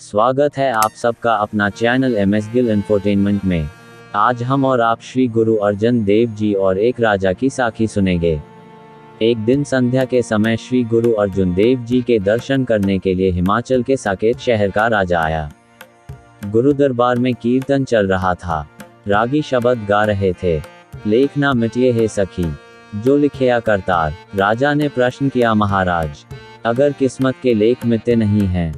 स्वागत है आप सबका अपना चैनल MS गिल इंफोटेनमेंट में। आज हम और आप श्री गुरु अर्जन देव जी और एक राजा की साखी सुनेंगे। एक दिन संध्या के समय श्री गुरु अर्जुन देव जी के दर्शन करने के लिए हिमाचल के साकेत शहर का राजा आया। गुरु दरबार में कीर्तन चल रहा था। रागी शब्द गा रहे थे। लेख ना मिटिए हे सखी, जो लिखिया करतार। राजा ने प्रश्न किया, महाराज, अगर किस्मत के लेख मिटते नहीं हैं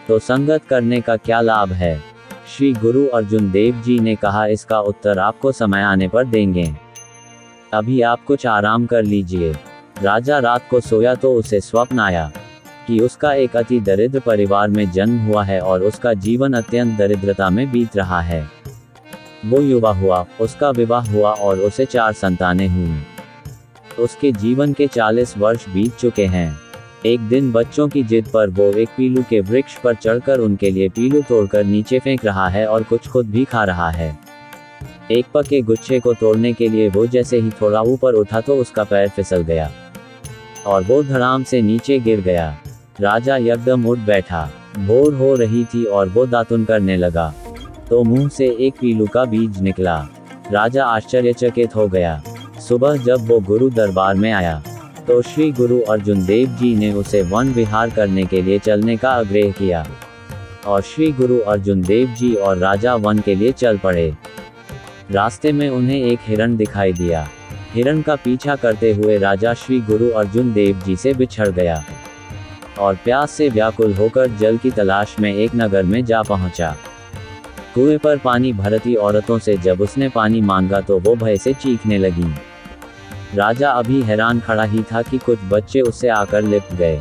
तो संगत करने का क्या लाभ है? श्री गुरु अर्जुन देव जी ने कहा, इसका उत्तर आपको समय आने पर देंगे। अभी आप कुछ आराम कर लीजिए। राजा रात को सोया तो उसे स्वप्न आया कि उसका एक अति दरिद्र परिवार में जन्म हुआ है और उसका जीवन अत्यंत दरिद्रता में बीत रहा है। वो युवा हुआ, उसका विवाह हुआ और उसे 4 संतानें हुई। उसके जीवन के 40 वर्ष बीत चुके हैं। एक दिन बच्चों की जिद पर वो एक पीलू के वृक्ष पर चढ़कर उनके लिए पीलू तोड़कर नीचे फेंक रहा है और कुछ खुद भी खा रहा है। एक पके गुच्छे को तोड़ने के लिए वो जैसे ही थोड़ा ऊपर उठा तो उसका पैर फिसल गया और वो धड़ाम से नीचे गिर गया। राजा एकदम उठ बैठा। भोर हो रही थी और वो दातुन करने लगा तो मुंह से एक पीलू का बीज निकला। राजा आश्चर्यचकित हो गया। सुबह जब वो गुरु दरबार में आया तो श्री गुरु अर्जुन देव जी ने उसे वन विहार करने के लिए चलने का आग्रह किया और श्री गुरु अर्जुन देव जी और राजा वन के लिए चल पड़े। रास्ते में उन्हें एक हिरण दिखाई दिया। हिरण का पीछा करते हुए राजा श्री गुरु अर्जुन देव जी से बिछड़ गया और प्यास से व्याकुल होकर जल की तलाश में एक नगर में जा पहुंचा। कुएं पर पानी भरती औरतों से जब उसने पानी मांगा तो वो भय से चीखने लगी। राजा अभी हैरान खड़ा ही था कि कुछ बच्चे उससे आकर लिपट गए।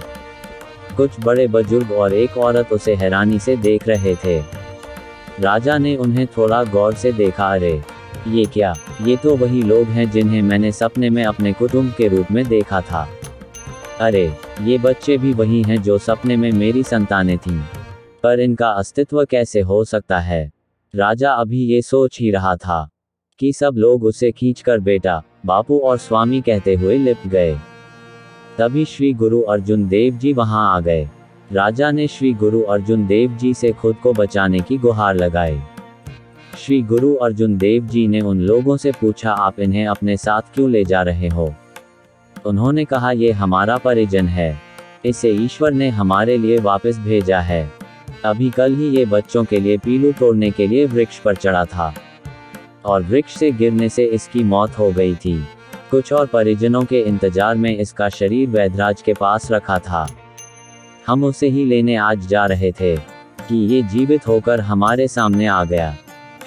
कुछ बड़े बुजुर्ग और एक औरत उसे हैरानी से देख रहे थे। राजा ने उन्हें थोड़ा गौर से देखा। अरे ये क्या? ये तो वही लोग हैं जिन्हें मैंने सपने में अपने कुटुंब के रूप में देखा था। अरे ये बच्चे भी वही हैं जो सपने में मेरी संतानें थीं। पर इनका अस्तित्व कैसे हो सकता है? राजा अभी ये सोच ही रहा था कि सब लोग उसे खींचकर बेटा, बापू और स्वामी कहते हुए लिपट गए। तभी श्री गुरु अर्जुन देव जी वहां आ गए। राजा ने श्री गुरु अर्जुन देव जी से खुद को बचाने की गुहार लगाई। श्री गुरु अर्जुन देव जी ने उन लोगों से पूछा, आप इन्हें अपने साथ क्यों ले जा रहे हो? उन्होंने कहा, ये हमारा परिजन है, इसे ईश्वर ने हमारे लिए वापस भेजा है। अभी कल ही ये बच्चों के लिए पीलू तोड़ने के लिए वृक्ष पर चढ़ा था और वृक्ष से गिरने से इसकी मौत हो गई थी। कुछ और परिजनों के इंतजार में इसका शरीर वैद्यराज के पास रखा था। हम उसे ही लेने आज जा रहे थे कि ये जीवित होकर हमारे सामने आ गया।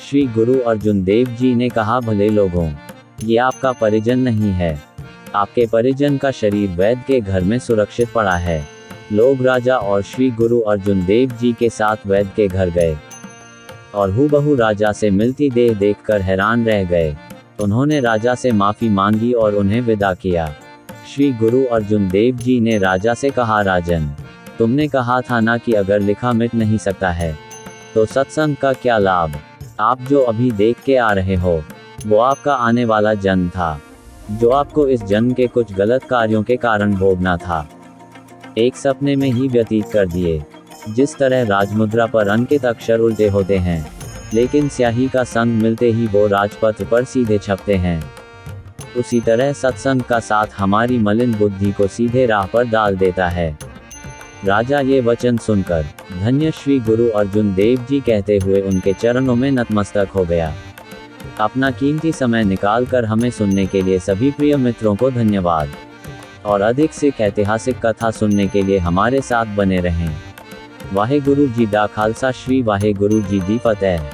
श्री गुरु अर्जुन देव जी ने कहा, भले लोगों, ये आपका परिजन नहीं है। आपके परिजन का शरीर वैद्य के घर में सुरक्षित पड़ा है। लोग राजा और श्री गुरु अर्जुन देव जी के साथ वैद्य के घर गए और हूबहू राजा से मिलती देह देखकर हैरान रह गए। उन्होंने राजा से माफी मांगी और उन्हें विदा किया। श्री गुरु अर्जुन देव जी ने राजा से कहा, राजन, तुमने कहा था ना कि अगर लिखा मिट नहीं सकता है तो सत्संग का क्या लाभ? आप जो अभी देख के आ रहे हो वो आपका आने वाला जन्म था, जो आपको इस जन्म के कुछ गलत कार्यों के कारण भोगना था। एक सपने में ही व्यतीत कर दिए। जिस तरह राजमुद्रा पर अंकित अक्षर उल्टे होते हैं लेकिन स्याही का संग मिलते ही वो राजपत्र पर सीधे छपते हैं, उसी तरह सत्संग का साथ हमारी मलिन बुद्धि को सीधे राह पर डाल देता है। राजा ये वचन सुनकर धन्य श्री गुरु अर्जुन देव जी कहते हुए उनके चरणों में नतमस्तक हो गया। अपना कीमती समय निकालकर हमें सुनने के लिए सभी प्रिय मित्रों को धन्यवाद और अधिक से ऐतिहासिक कथा सुनने के लिए हमारे साथ बने रहें। वाहे गुरु जी दा खालसा, श्री वाहे गुरु जी दी फतेह।